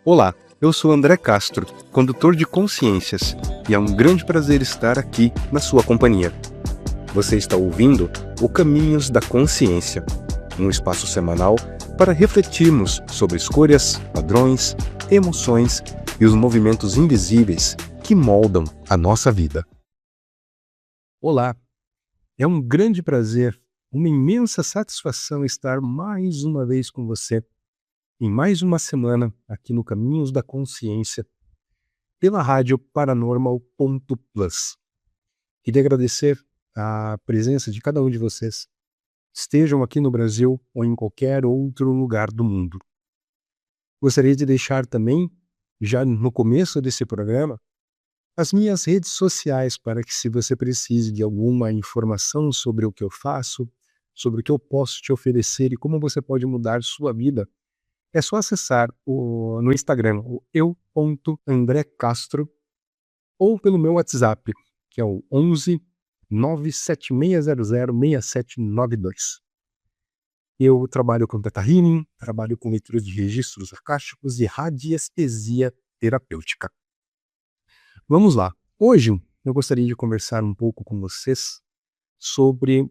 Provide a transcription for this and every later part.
Olá, eu sou André Castro, condutor de Consciências, e é um grande prazer estar aqui na sua companhia. Você está ouvindo o Caminhos da Consciência, um espaço semanal para refletirmos sobre escolhas, padrões, emoções e os movimentos invisíveis que moldam a nossa vida. Olá, é um grande prazer, uma imensa satisfação estar mais uma vez com você em mais uma semana aqui no Caminhos da Consciência, pela rádio Paranormal.plus. Queria agradecer a presença de cada um de vocês, estejam aqui no Brasil ou em qualquer outro lugar do mundo. Gostaria de deixar também, já no começo desse programa, as minhas redes sociais para que, se você precise de alguma informação sobre o que eu faço, sobre o que eu posso te oferecer e como você pode mudar sua vida, é só acessar no Instagram o eu.andrecastro ou pelo meu WhatsApp, que é o 11 97600 6792. Eu trabalho com Theta Healing, trabalho com leitura de registros acásticos e radiestesia terapêutica. Vamos lá. Hoje eu gostaria de conversar um pouco com vocês sobre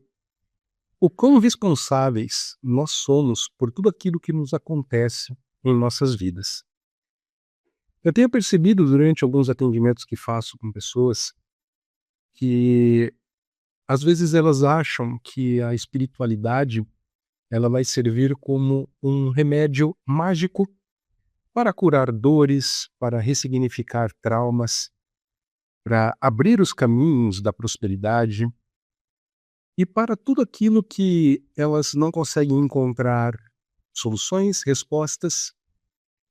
o quão responsáveis nós somos por tudo aquilo que nos acontece em nossas vidas. Eu tenho percebido durante alguns atendimentos que faço com pessoas que às vezes elas acham que a espiritualidade ela vai servir como um remédio mágico para curar dores, para ressignificar traumas, para abrir os caminhos da prosperidade e para tudo aquilo que elas não conseguem encontrar soluções, respostas,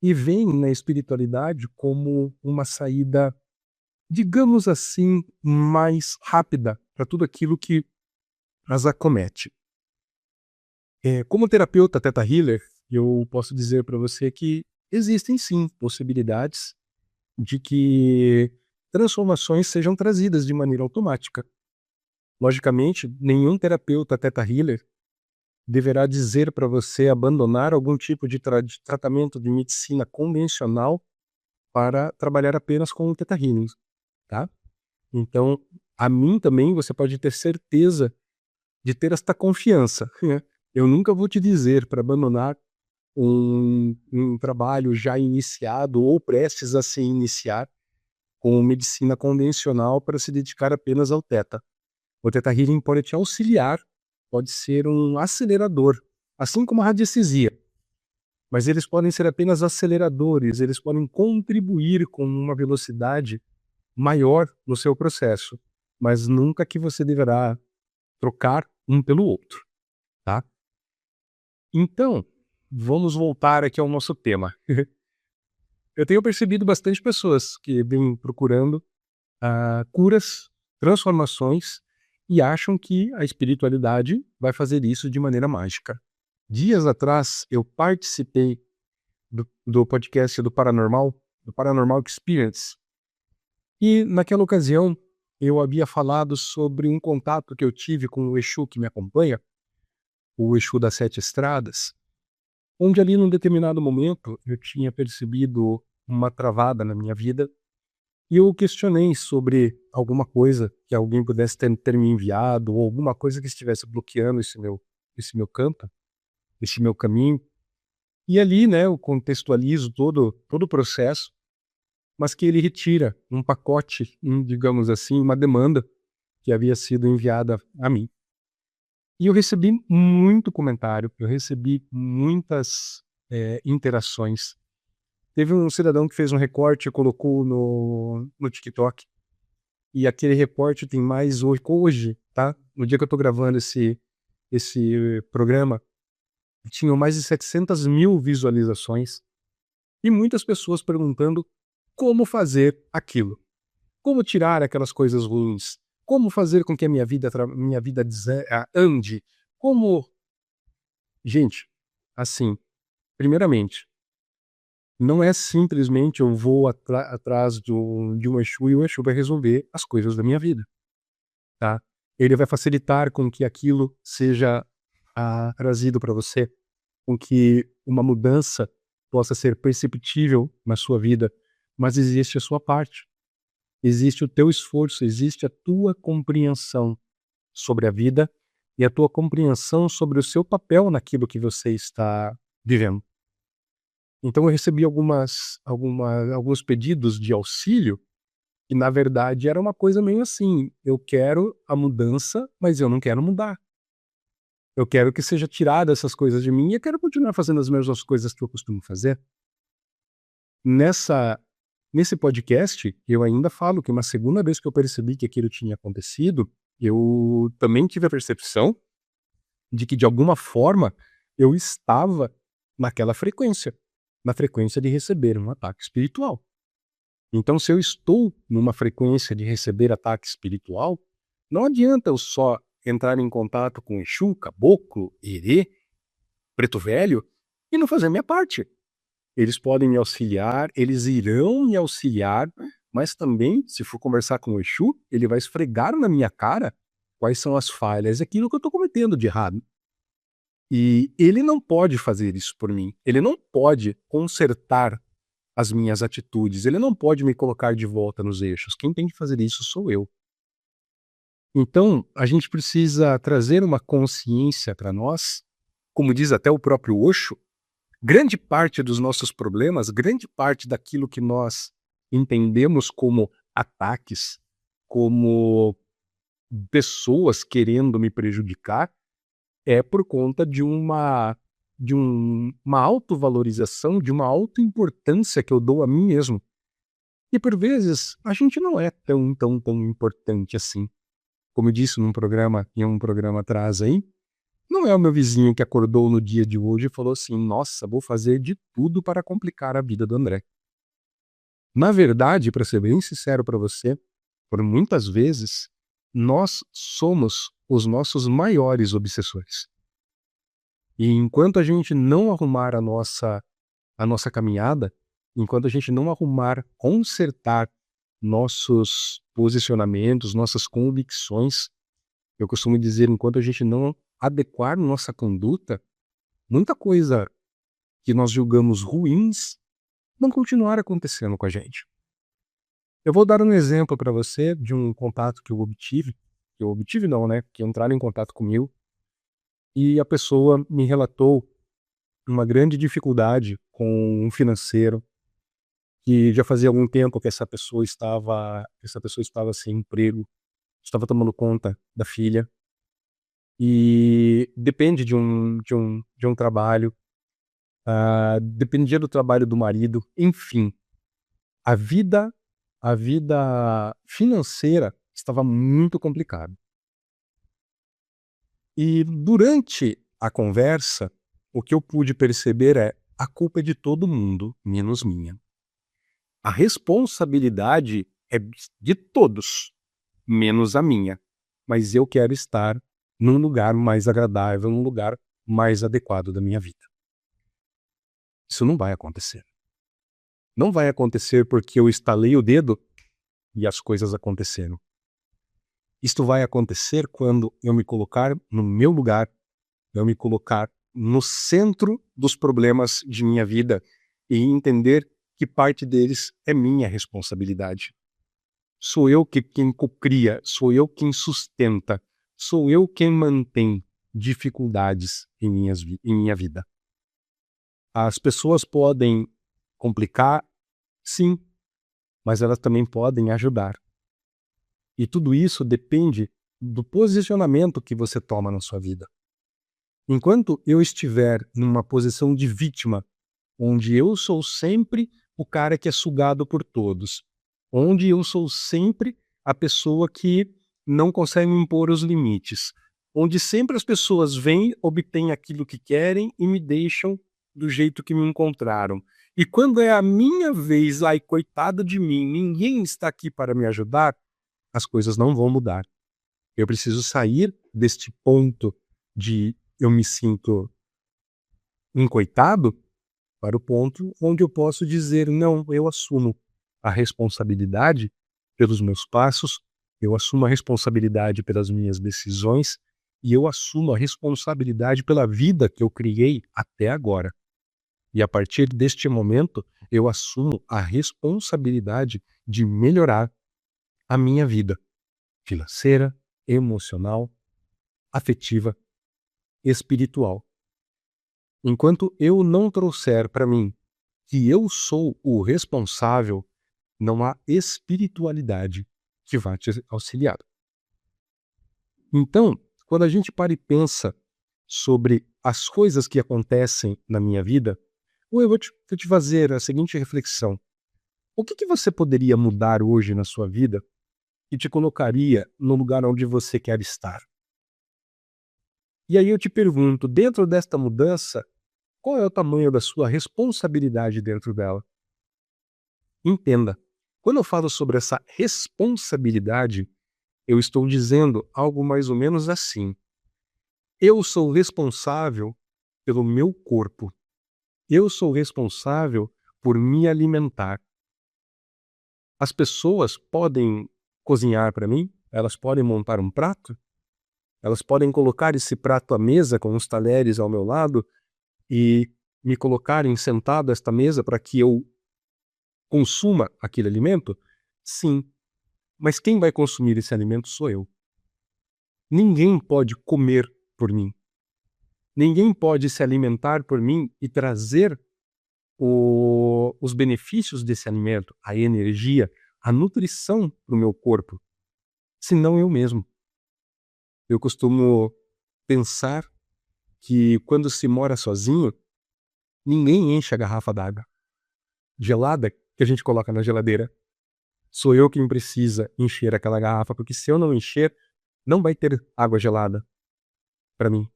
e veem na espiritualidade como uma saída, digamos assim, mais rápida para tudo aquilo que as acomete. Como terapeuta Theta Healer, eu posso dizer para você que existem sim possibilidades de que transformações sejam trazidas de maneira automática. Logicamente, nenhum terapeuta Theta Healer deverá dizer para você abandonar algum tipo de tratamento de medicina convencional para trabalhar apenas com o Theta Healing, tá? Então, a mim também você pode ter certeza de ter esta confiança. Eu nunca vou te dizer para abandonar um trabalho já iniciado ou prestes a se iniciar com medicina convencional para se dedicar apenas ao Theta. O Theta Healing pode te auxiliar, pode ser um acelerador, assim como a radiestesia. Mas eles podem ser apenas aceleradores, eles podem contribuir com uma velocidade maior no seu processo, mas nunca que você deverá trocar um pelo outro, tá? Então, vamos voltar aqui ao nosso tema. Eu tenho percebido bastante pessoas que vêm procurando curas, transformações e acham que a espiritualidade vai fazer isso de maneira mágica. Dias atrás, eu participei do podcast do Paranormal Experience, e naquela ocasião eu havia falado sobre um contato que eu tive com o Exu que me acompanha, o Exu das Sete Estradas, onde ali num determinado momento eu tinha percebido uma travada na minha vida e eu questionei sobre alguma coisa que alguém pudesse ter me enviado ou alguma coisa que estivesse bloqueando esse meu campo, esse meu caminho. E ali, né, eu contextualizo todo o processo, mas que ele retira um pacote, digamos assim, uma demanda que havia sido enviada a mim. E eu recebi muito comentário, eu recebi muitas interações. Teve um cidadão que fez um recorte e colocou no TikTok, e aquele recorte tem mais hoje, tá? No dia que eu tô gravando esse programa, tinham mais de 700 mil visualizações, e muitas pessoas perguntando como fazer aquilo. Como tirar aquelas coisas ruins? Como fazer com que a minha vida ande? Como... Gente, assim, primeiramente, não é simplesmente eu vou atrás de um Exu e o Exu vai resolver as coisas da minha vida, tá? Ele vai facilitar com que aquilo seja trazido para você, com que uma mudança possa ser perceptível na sua vida, mas existe a sua parte. Existe o teu esforço, existe a tua compreensão sobre a vida e a tua compreensão sobre o seu papel naquilo que você está vivendo. Então eu recebi alguns pedidos de auxílio e, na verdade, era uma coisa meio assim: eu quero a mudança, mas eu não quero mudar. Eu quero que seja tirada essas coisas de mim e eu quero continuar fazendo as mesmas coisas que eu costumo fazer. Nesse podcast, eu ainda falo que uma segunda vez que eu percebi que aquilo tinha acontecido, eu também tive a percepção de que, de alguma forma, eu estava naquela frequência, na frequência de receber um ataque espiritual. Então, se eu estou numa frequência de receber ataque espiritual, não adianta eu só entrar em contato com Exu, Caboclo, Herê, Preto Velho e não fazer a minha parte. Eles podem me auxiliar, eles irão me auxiliar, mas também, se for conversar com o Exu, ele vai esfregar na minha cara quais são as falhas e aquilo que eu estou cometendo de errado. E ele não pode fazer isso por mim. Ele não pode consertar as minhas atitudes. Ele não pode me colocar de volta nos eixos. Quem tem que fazer isso sou eu. Então, a gente precisa trazer uma consciência para nós, como diz até o próprio Osho. Grande parte dos nossos problemas, grande parte daquilo que nós entendemos como ataques, como pessoas querendo me prejudicar, é por conta de uma autovalorização, de uma autoimportância que eu dou a mim mesmo. E por vezes a gente não é tão importante assim. Como eu disse em um programa atrás aí, não é o meu vizinho que acordou no dia de hoje e falou assim: nossa, vou fazer de tudo para complicar a vida do André. Na verdade, para ser bem sincero para você, por muitas vezes, nós somos os nossos maiores obsessores. E enquanto a gente não arrumar a nossa caminhada, enquanto a gente não consertar nossos posicionamentos, nossas convicções, eu costumo dizer, enquanto a gente não adequar nossa conduta, muita coisa que nós julgamos ruins vão continuar acontecendo com a gente. Eu vou dar um exemplo para você de um contato que eu obtive não, né, que entraram em contato comigo, e a pessoa me relatou uma grande dificuldade com um financeiro, que já fazia algum tempo que essa pessoa estava sem emprego, estava tomando conta da filha, e depende de um trabalho, dependia do trabalho do marido, enfim. A vida financeira estava muito complicada. E durante a conversa, o que eu pude perceber é: a culpa é de todo mundo, menos minha. A responsabilidade é de todos, menos a minha. Mas eu quero estar num lugar mais agradável, num lugar mais adequado da minha vida. Isso não vai acontecer. Não vai acontecer porque eu estalei o dedo e as coisas aconteceram. Isto vai acontecer quando eu me colocar no meu lugar, eu me colocar no centro dos problemas de minha vida e entender que parte deles é minha responsabilidade. Sou eu quem cocria, sou eu quem sustenta, sou eu quem mantém dificuldades em minha vida. As pessoas podem complicar, sim, mas elas também podem ajudar. E tudo isso depende do posicionamento que você toma na sua vida. Enquanto eu estiver numa posição de vítima, onde eu sou sempre o cara que é sugado por todos, onde eu sou sempre a pessoa que não consegue impor os limites, onde sempre as pessoas vêm, obtêm aquilo que querem e me deixam do jeito que me encontraram. E quando é a minha vez, ai, coitado de mim, ninguém está aqui para me ajudar, as coisas não vão mudar. Eu preciso sair deste ponto de eu me sinto encoitado para o ponto onde eu posso dizer: não, eu assumo a responsabilidade pelos meus passos, eu assumo a responsabilidade pelas minhas decisões e eu assumo a responsabilidade pela vida que eu criei até agora. E a partir deste momento, eu assumo a responsabilidade de melhorar a minha vida financeira, emocional, afetiva, espiritual. Enquanto eu não trouxer para mim que eu sou o responsável, não há espiritualidade que vá te auxiliar. Então, quando a gente para e pensa sobre as coisas que acontecem na minha vida, ou eu vou te fazer a seguinte reflexão: o que você poderia mudar hoje na sua vida que te colocaria no lugar onde você quer estar? E aí eu te pergunto, dentro desta mudança, qual é o tamanho da sua responsabilidade dentro dela? Entenda, quando eu falo sobre essa responsabilidade, eu estou dizendo algo mais ou menos assim: eu sou responsável pelo meu corpo. Eu sou responsável por me alimentar. As pessoas podem cozinhar para mim, elas podem montar um prato, elas podem colocar esse prato à mesa com os talheres ao meu lado e me colocarem sentado a esta mesa para que eu consuma aquele alimento? Sim, mas quem vai consumir esse alimento sou eu. Ninguém pode comer por mim. Ninguém pode se alimentar por mim e trazer os benefícios desse alimento, a energia, a nutrição para o meu corpo, senão eu mesmo. Eu costumo pensar que quando se mora sozinho, ninguém enche a garrafa d'água gelada que a gente coloca na geladeira. Sou eu quem precisa encher aquela garrafa, porque se eu não encher, não vai ter água gelada para mim.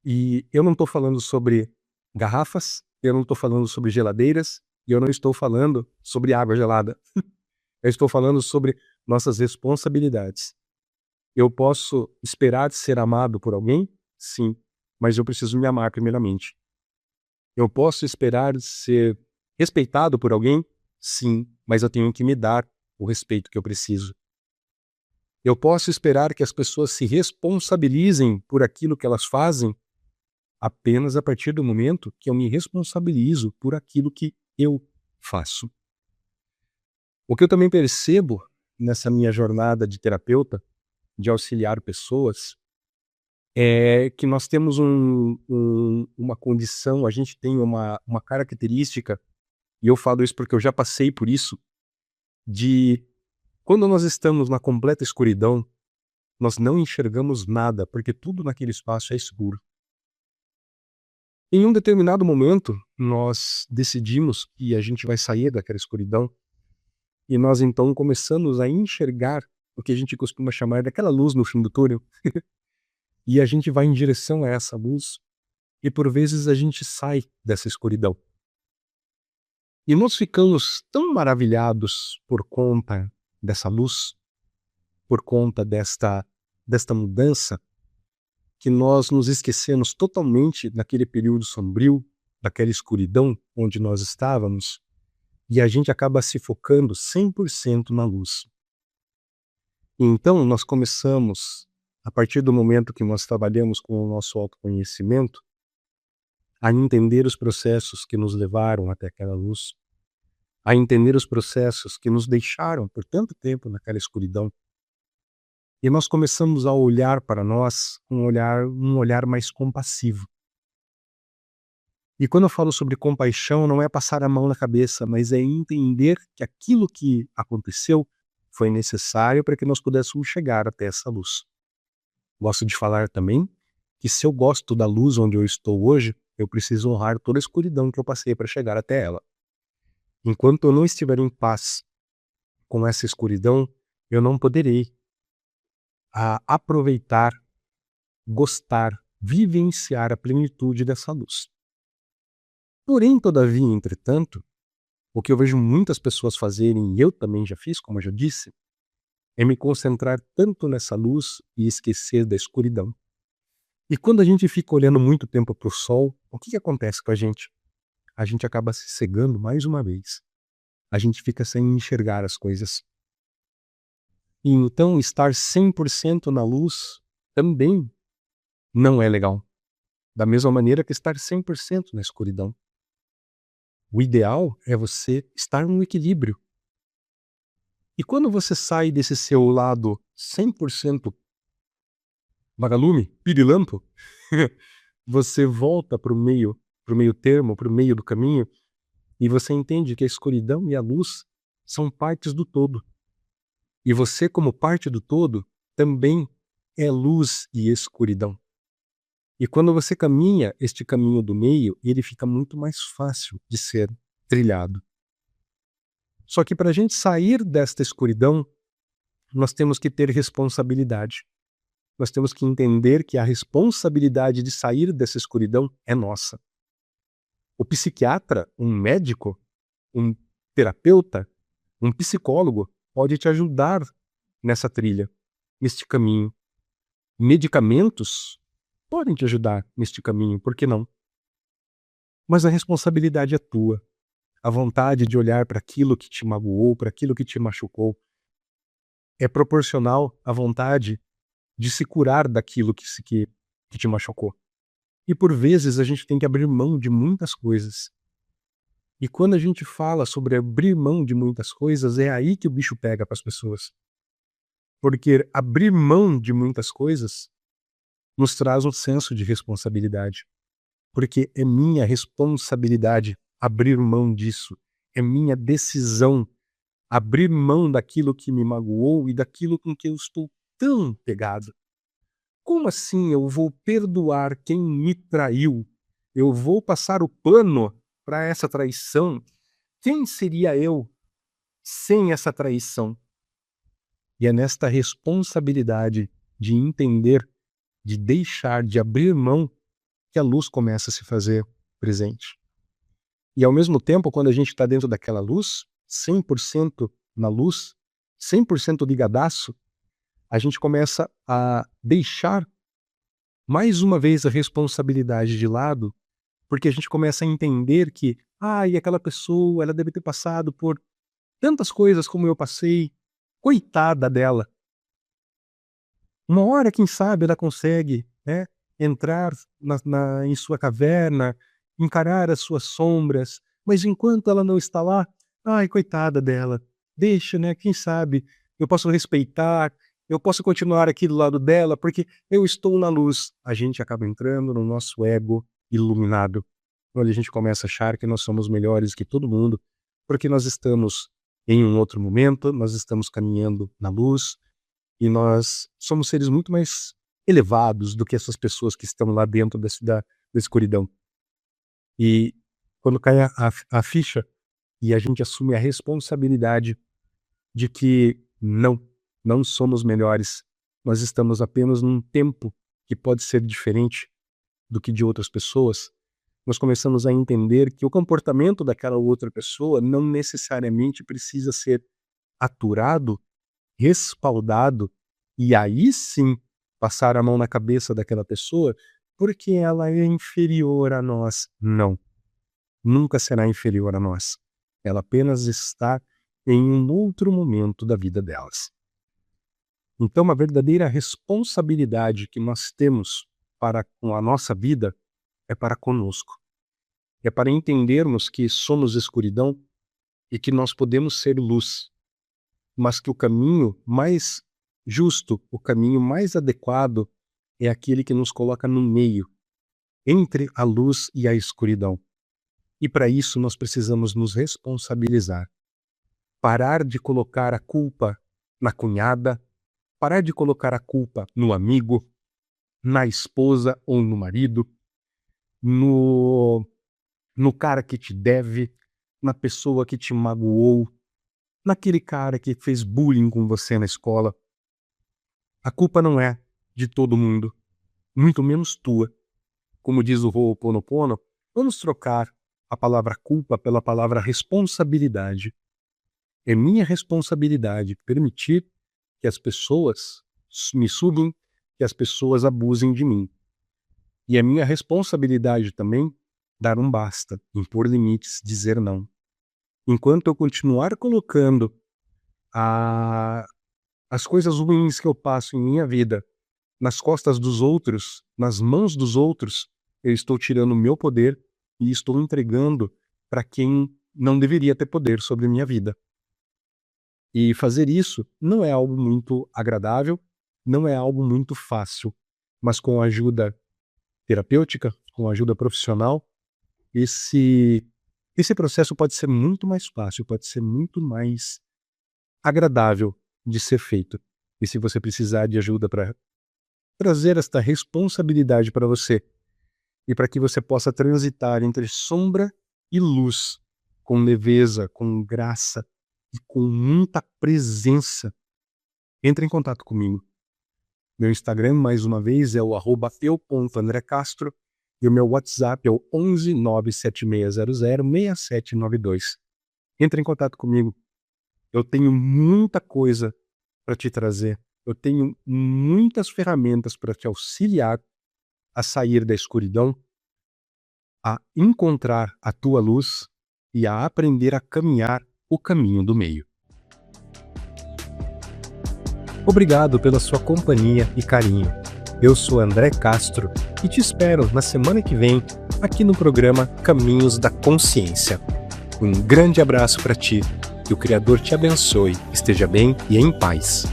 E eu não estou falando sobre garrafas, eu não estou falando sobre geladeiras, e eu não estou falando sobre água gelada. Eu estou falando sobre nossas responsabilidades. Eu posso esperar ser amado por alguém? Sim, mas eu preciso me amar primeiramente. Eu posso esperar ser respeitado por alguém? Sim, mas eu tenho que me dar o respeito que eu preciso. Eu posso esperar que as pessoas se responsabilizem por aquilo que elas fazem apenas a partir do momento que eu me responsabilizo por aquilo que eu faço. O que eu também percebo nessa minha jornada de terapeuta, de auxiliar pessoas, é que nós temos uma condição, a gente tem uma característica, e eu falo isso porque eu já passei por isso, de quando nós estamos na completa escuridão, nós não enxergamos nada, porque tudo naquele espaço é escuro. Em um determinado momento, nós decidimos que a gente vai sair daquela escuridão e nós então começamos a enxergar o que a gente costuma chamar daquela luz no fim do túnel. E a gente vai em direção a essa luz e por vezes a gente sai dessa escuridão. E nós ficamos tão maravilhados por conta dessa luz, por conta desta mudança, que nós nos esquecemos totalmente daquele período sombrio, daquela escuridão onde nós estávamos, e a gente acaba se focando 100% na luz. E então nós começamos, a partir do momento que nós trabalhamos com o nosso autoconhecimento, a entender os processos que nos levaram até aquela luz, a entender os processos que nos deixaram por tanto tempo naquela escuridão. E nós começamos a olhar para nós com um olhar mais compassivo. E quando eu falo sobre compaixão, não é passar a mão na cabeça, mas é entender que aquilo que aconteceu foi necessário para que nós pudéssemos chegar até essa luz. Gosto de falar também que se eu gosto da luz onde eu estou hoje, eu preciso honrar toda a escuridão que eu passei para chegar até ela. Enquanto eu não estiver em paz com essa escuridão, eu não poderei aproveitar, gostar, vivenciar a plenitude dessa luz. Porém, todavia, entretanto, o que eu vejo muitas pessoas fazerem, e eu também já fiz, como eu já disse, é me concentrar tanto nessa luz e esquecer da escuridão. E quando a gente fica olhando muito tempo para o sol, o que acontece com a gente? A gente acaba se cegando mais uma vez. A gente fica sem enxergar as coisas. E então estar 100% na luz também não é legal. da mesma maneira que estar 100% na escuridão. O ideal é você estar no equilíbrio. E quando você sai desse seu lado 100% vagalume, pirilampo, você volta para o meio termo, para o meio do caminho, e você entende que a escuridão e a luz são partes do todo. E você, como parte do todo, também é luz e escuridão. E quando você caminha este caminho do meio, ele fica muito mais fácil de ser trilhado. Só que para a gente sair desta escuridão, nós temos que ter responsabilidade. Nós temos que entender que a responsabilidade de sair dessa escuridão é nossa. O psiquiatra, um médico, um terapeuta, um psicólogo pode te ajudar nessa trilha, neste caminho. Medicamentos podem te ajudar neste caminho, por que não? Mas a responsabilidade é tua. A vontade de olhar para aquilo que te magoou, para aquilo que te machucou, é proporcional à vontade de se curar daquilo que te machucou. E por vezes a gente tem que abrir mão de muitas coisas. E quando a gente fala sobre abrir mão de muitas coisas, é aí que o bicho pega para as pessoas. Porque abrir mão de muitas coisas nos traz um senso de responsabilidade. Porque é minha responsabilidade abrir mão disso. É minha decisão abrir mão daquilo que me magoou e daquilo com que eu estou tão pegado. Como assim eu vou perdoar quem me traiu? Eu vou passar o pano para essa traição? Quem seria eu sem essa traição? E é nesta responsabilidade de entender, de deixar, de abrir mão, que a luz começa a se fazer presente. E ao mesmo tempo, quando a gente está dentro daquela luz, 100% na luz, 100% ligadaço, a gente começa a deixar mais uma vez a responsabilidade de lado, porque a gente começa a entender que, e aquela pessoa, ela deve ter passado por tantas coisas como eu passei, coitada dela. Uma hora, quem sabe, ela consegue, né, entrar em sua caverna, encarar as suas sombras, mas enquanto ela não está lá, coitada dela, deixa, né, quem sabe, eu posso respeitar, eu posso continuar aqui do lado dela, porque eu estou na luz. A gente acaba entrando no nosso ego iluminado, onde a gente começa a achar que nós somos melhores que todo mundo, porque nós estamos em um outro momento, nós estamos caminhando na luz, e nós somos seres muito mais elevados do que essas pessoas que estão lá dentro da escuridão. E quando cai a ficha e a gente assume a responsabilidade de que não somos melhores, nós estamos apenas num tempo que pode ser diferente do que de outras pessoas, nós começamos a entender que o comportamento daquela outra pessoa não necessariamente precisa ser aturado, respaldado, e aí sim passar a mão na cabeça daquela pessoa porque ela é inferior a nós. Não, nunca será inferior a nós. Ela apenas está em um outro momento da vida delas. Então, a verdadeira responsabilidade que nós temos para com a nossa vida é para conosco. É para entendermos que somos escuridão e que nós podemos ser luz, mas que o caminho mais justo, o caminho mais adequado é aquele que nos coloca no meio, entre a luz e a escuridão. E para isso nós precisamos nos responsabilizar. Parar de colocar a culpa na cunhada, parar de colocar a culpa no amigo, na esposa ou no marido, no cara que te deve, na pessoa que te magoou, naquele cara que fez bullying com você na escola. A culpa não é de todo mundo, muito menos tua. Como diz o Ho'oponopono, vamos trocar a palavra culpa pela palavra responsabilidade. É minha responsabilidade permitir que as pessoas me suguem, que as pessoas abusem de mim. E é minha responsabilidade também dar um basta, impor limites, dizer não. Enquanto eu continuar colocando as coisas ruins que eu passo em minha vida nas costas dos outros, nas mãos dos outros, eu estou tirando o meu poder e estou entregando para quem não deveria ter poder sobre minha vida. E fazer isso não é algo muito agradável, não é algo muito fácil, mas com ajuda terapêutica, com ajuda profissional, esse processo pode ser muito mais fácil, pode ser muito mais agradável de ser feito. E se você precisar de ajuda para trazer esta responsabilidade para você e para que você possa transitar entre sombra e luz, com leveza, com graça e com muita presença, entre em contato comigo. Meu Instagram, mais uma vez, é o @eu.andrecastro e o meu WhatsApp é o 11 97600 6792. Entre em contato comigo. Eu tenho muita coisa para te trazer. Eu tenho muitas ferramentas para te auxiliar a sair da escuridão, a encontrar a tua luz e a aprender a caminhar o caminho do meio. Obrigado pela sua companhia e carinho. Eu sou André Castro e te espero na semana que vem aqui no programa Caminhos da Consciência. Um grande abraço para ti, que o Criador te abençoe, esteja bem e em paz.